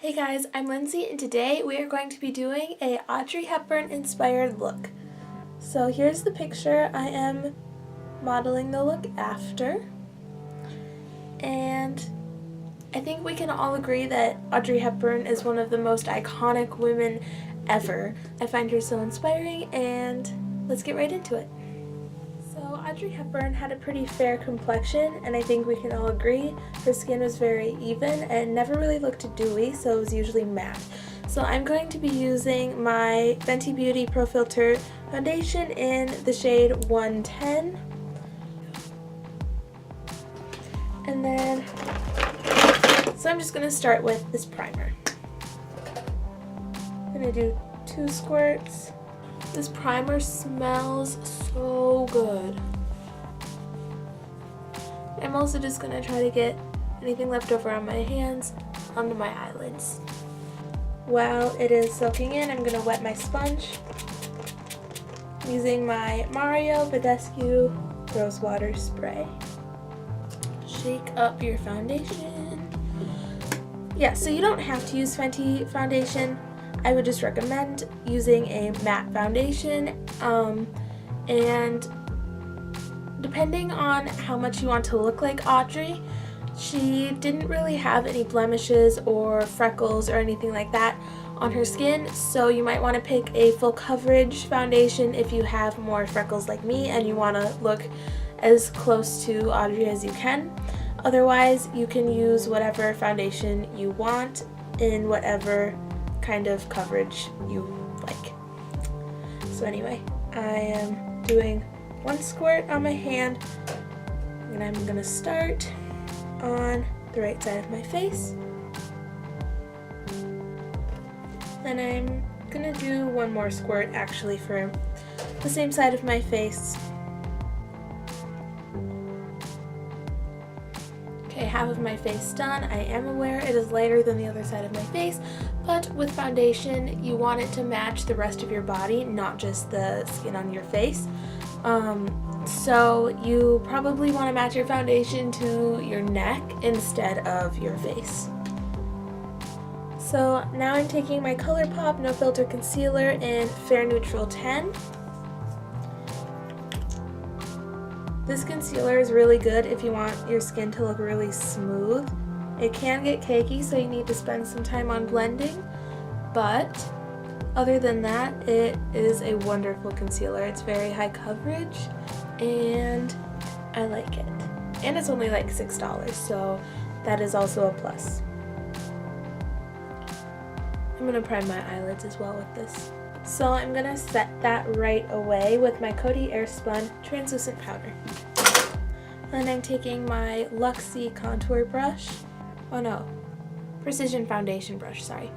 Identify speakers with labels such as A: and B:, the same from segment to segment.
A: Hey guys, I'm Lindsay and today we are going to be doing a Audrey Hepburn inspired look. So here's the picture I am modeling the look after. And I think we can all agree that Audrey Hepburn is one of the most iconic women ever. I find her so inspiring and let's get right into it. So Audrey Hepburn had a pretty fair complexion, and I think we can all agree her skin was very even and never really looked dewy, so it was usually matte. So I'm going to be using my Fenty Beauty Pro Filter foundation in the shade 110. And then, so I'm just going to start with this primer. I'm going to do 2 squirts. This primer smells so good. I'm also just going to try to get anything left over on my hands onto my eyelids. While it is soaking in, I'm going to wet my sponge using my Mario Badescu Rose Water Spray. Shake up your foundation. Yeah, so you don't have to use Fenty foundation. I would just recommend using a matte foundation, and depending on how much you want to look like Audrey, she didn't really have any blemishes or freckles or anything like that on her skin, so you might want to pick a full coverage foundation if you have more freckles like me and you want to look as close to Audrey as you can. Otherwise, you can use whatever foundation you want in whatever kind of coverage you like. So anyway, I am doing 1 squirt on my hand, and I'm gonna start on the right side of my face. Then I'm gonna do 1 more squirt actually for the same side of my face. Okay, half of my face done. I am aware it is lighter than the other side of my face, but with foundation, you want it to match the rest of your body, not just the skin on your face. So you probably want to match your foundation to your neck instead of your face. So now I'm taking my ColourPop No Filter Concealer in Fair Neutral 10. This concealer is really good if you want your skin to look really smooth. It can get cakey, so you need to spend some time on blending, but other than that, it is a wonderful concealer. It's very high coverage, and I like it. And it's only like $6, so that is also a plus. I'm going to prime my eyelids as well with this. So I'm going to set that right away with my Coty Airspun translucent powder. Then I'm taking my Luxie contour brush. Oh no, precision foundation brush, sorry.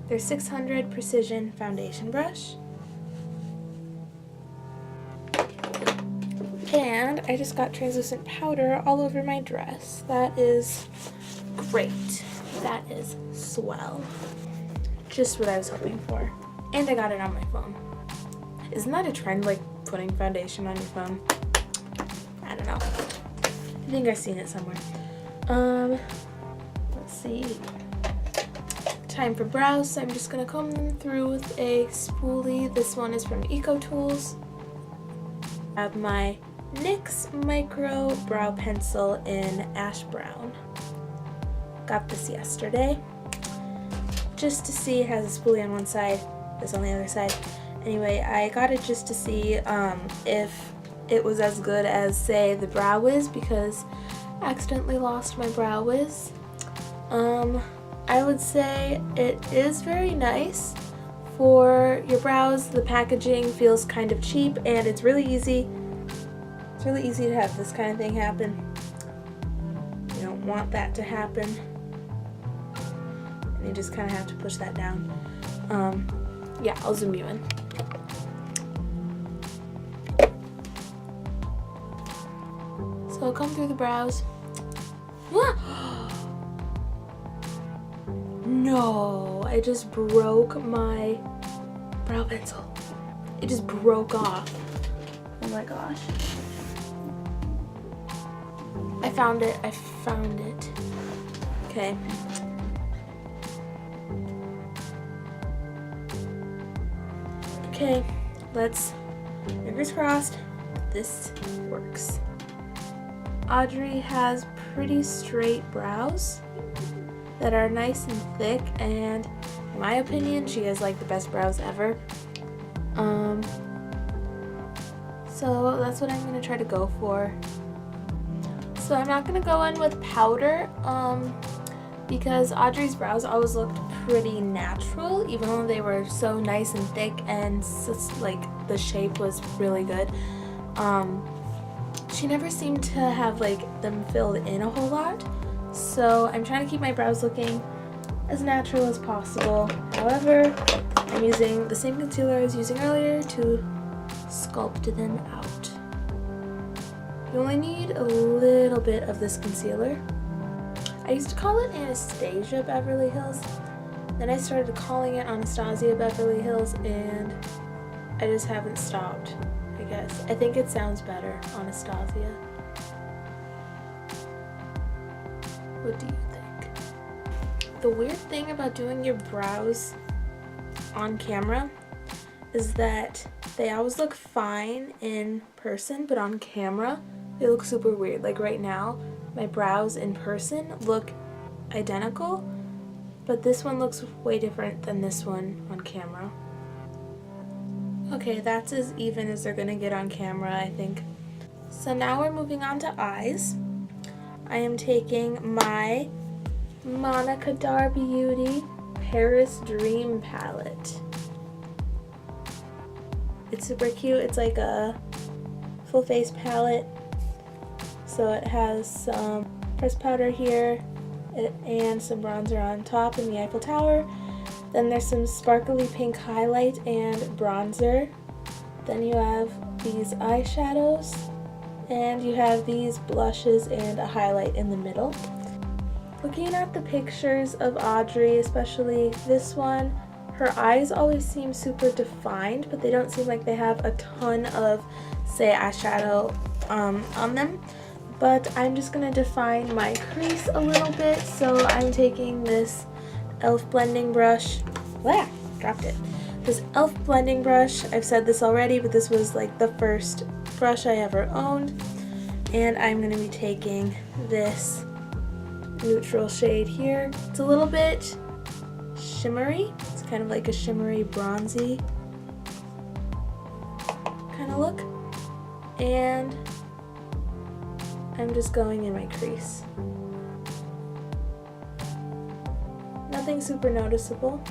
A: There's 600 precision foundation brush. And I just got translucent powder all over my dress. That is great. That is swell. Just what I was hoping for. And I got it on my phone. Isn't that a trend, like putting foundation on your phone? I don't know. I think I've seen it somewhere. Let's see. Time for brows, so I'm just going to comb them through with a spoolie. This one is from Eco Tools. I have my NYX Micro Brow Pencil in Ash Brown. Got this yesterday. Just to see, it has a spoolie on one side, this on the other side. Anyway, I got it just to see if it was as good as, say, the Brow Wiz, because I accidentally lost my Brow Wiz. I would say it is very nice for your brows. The packaging feels kind of cheap, and it's really easy. It's really easy to have this kind of thing happen. You don't want that to happen. And you just kind of have to push that down. Yeah, I'll zoom you in. So I'll come through the brows. No, I just broke my brow pencil. It just broke off. Oh my gosh. I found it. Okay. Okay, let's, fingers crossed, this works. Audrey has pretty straight brows that are nice and thick, and in my opinion, she has like the best brows ever. So that's what I'm gonna try to go for. So I'm not gonna go in with powder, because Audrey's brows always looked pretty natural, even though they were so nice and thick and like the shape was really good. She never seemed to have like them filled in a whole lot. So I'm trying to keep my brows looking as natural as possible. However, I'm using the same concealer I was using earlier to sculpt them out. You only need a little bit of this concealer. I used to call it Anastasia Beverly Hills. Then I started calling it Anastasia Beverly Hills, and I just haven't stopped, I guess. I think it sounds better, Anastasia. What do you think? The weird thing about doing your brows on camera is that they always look fine in person, but on camera they look super weird. Like right now, my brows in person look identical, but this one looks way different than this one on camera. Okay, that's as even as they're gonna get on camera, I think. So now we're moving on to eyes. I am taking my Monica Dar Beauty Paris Dream palette. It's super cute. It's like a full face palette. So it has some pressed powder here and some bronzer on top in the Eiffel Tower. Then there's some sparkly pink highlight and bronzer. Then you have these eyeshadows, and you have these blushes and a highlight in the middle. Looking at the pictures of Audrey, especially this one, her eyes always seem super defined, but they don't seem like they have a ton of, say, eyeshadow on them. But I'm just going to define my crease a little bit, so I'm taking this e.l.f. blending brush. Wow, dropped it. This e.l.f. blending brush, I've said this already, but this was like the first brush I ever owned. And I'm going to be taking this neutral shade here. It's a little bit shimmery. It's kind of like a shimmery bronzy kind of look. And I'm just going in my crease. Nothing super noticeable.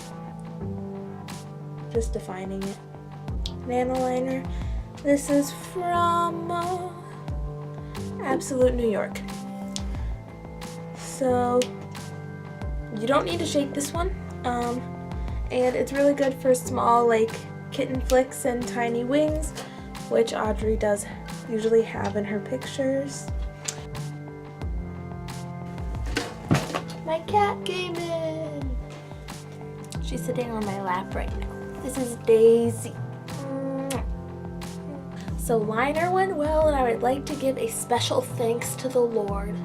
A: Just defining it. Nano liner. This is from Absolute New York. So you don't need to shake this one. And it's really good for small like kitten flicks and tiny wings, which Audrey does usually have in her pictures. My cat came in. She's sitting on my lap right now. This is Daisy. So liner went well, and I would like to give a special thanks to the Lord.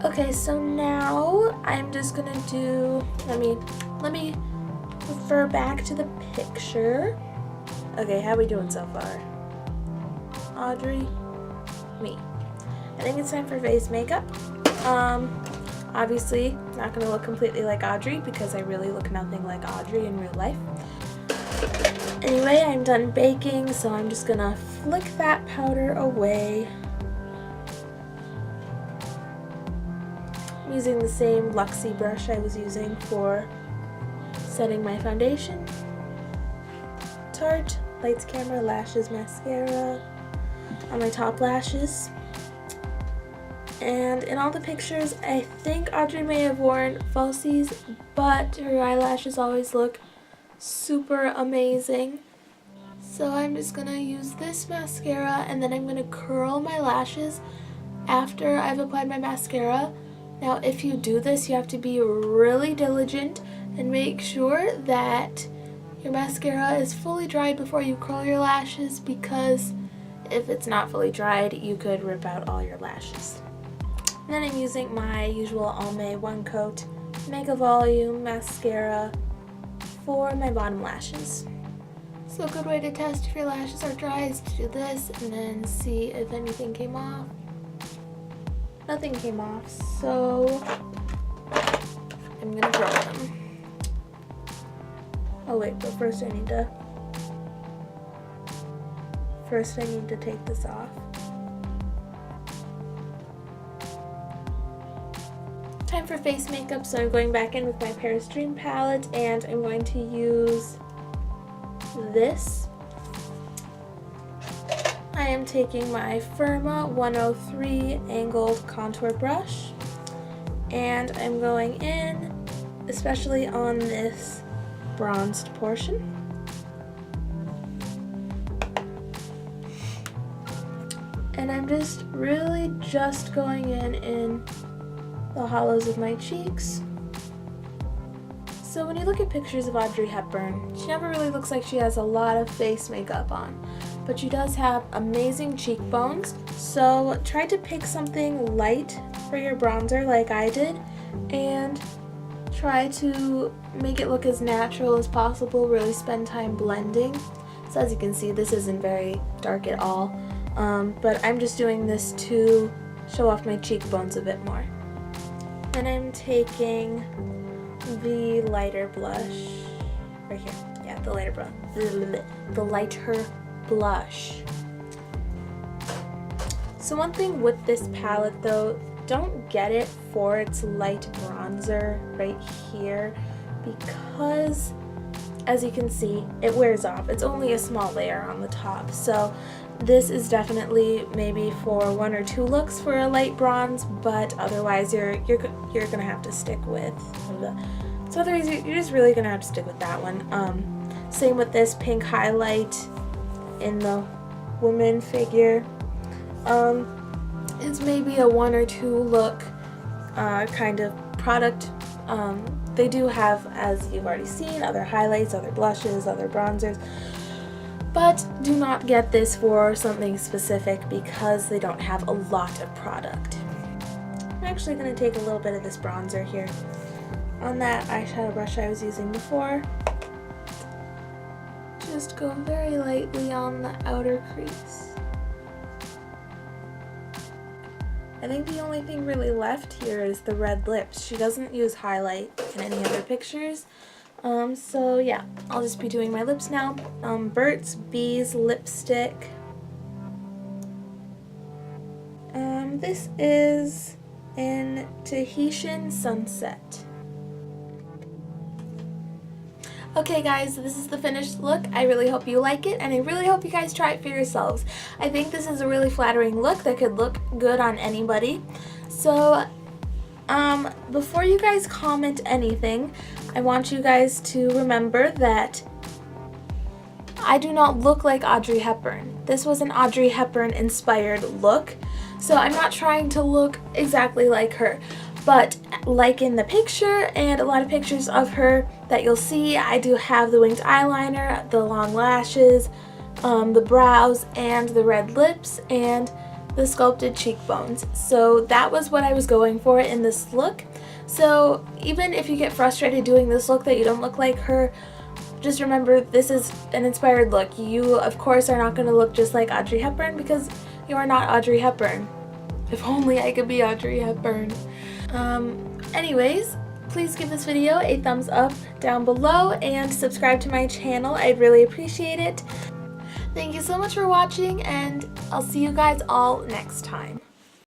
A: Okay, so now I'm just gonna do, let me refer back to the picture. Okay, how are we doing so far? Audrey, me. I think it's time for face makeup. Obviously not gonna look completely like Audrey because I really look nothing like Audrey in real life. Anyway, I'm done baking, so I'm just gonna flick that powder away. I'm using the same Luxie brush I was using for setting my foundation. Tarte, Lights, Camera, Lashes, Mascara on my top lashes. And in all the pictures, I think Audrey may have worn falsies, but her eyelashes always look super amazing. So I'm just gonna use this mascara, and then I'm gonna curl my lashes after I've applied my mascara. Now if you do this, you have to be really diligent and make sure that your mascara is fully dried before you curl your lashes, because if it's not fully dried, you could rip out all your lashes. And then I'm using my usual Almay One Coat Mega Volume Mascara for my bottom lashes. So a good way to test if your lashes are dry is to do this and then see if anything came off. Nothing came off, so I'm gonna grow them. Oh wait, but first I need to take this off. Time for face makeup, so I'm going back in with my Paris Dream palette and I'm going to use this. I am taking my Firma 103 angled contour brush and I'm going in, especially on this bronzed portion. And I'm just really just going in the hollows of my cheeks. So when you look at pictures of Audrey Hepburn, she never really looks like she has a lot of face makeup on, but she does have amazing cheekbones. So try to pick something light for your bronzer like I did and try to make it look as natural as possible, really spend time blending. So as you can see, this isn't very dark at all, but I'm just doing this to show off my cheekbones a bit more. Then I'm taking the lighter blush right here. Yeah, the lighter blush. So one thing with this palette though, don't get it for its light bronzer right here because as you can see, it wears off. It's only a small layer on the top. So this is definitely maybe for 1 or 2 looks for a light bronze, but otherwise you're gonna have to stick with so otherwise you're just really gonna have to stick with that one. Same with this pink highlight in the woman figure. It's maybe a 1 or 2 look kind of product. They do have, as you've already seen, other highlights, other blushes, other bronzers, but do not get this for something specific because they don't have a lot of product. I'm actually going to take a little bit of this bronzer here on that eyeshadow brush I was using before. Just go very lightly on the outer crease. I think the only thing really left here is the red lips. She doesn't use highlight in any other pictures. So yeah, I'll just be doing my lips now. Burt's Bees lipstick. This is in Tahitian Sunset. Okay guys, this is the finished look. I really hope you like it and I really hope you guys try it for yourselves. I think this is a really flattering look that could look good on anybody. So before you guys comment anything, I want you guys to remember that I do not look like Audrey Hepburn. This was an Audrey Hepburn inspired look, so I'm not trying to look exactly like her. But like in the picture and a lot of pictures of her that you'll see, I do have the winged eyeliner, the long lashes, the brows, and the red lips, and the sculpted cheekbones. So that was what I was going for in this look. So even if you get frustrated doing this look that you don't look like her, just remember this is an inspired look. You, of course, are not going to look just like Audrey Hepburn because you are not Audrey Hepburn. If only I could be Audrey Hepburn. Anyways, please give this video a thumbs up down below and subscribe to my channel. I'd really appreciate it. Thank you so much for watching and I'll see you guys all next time.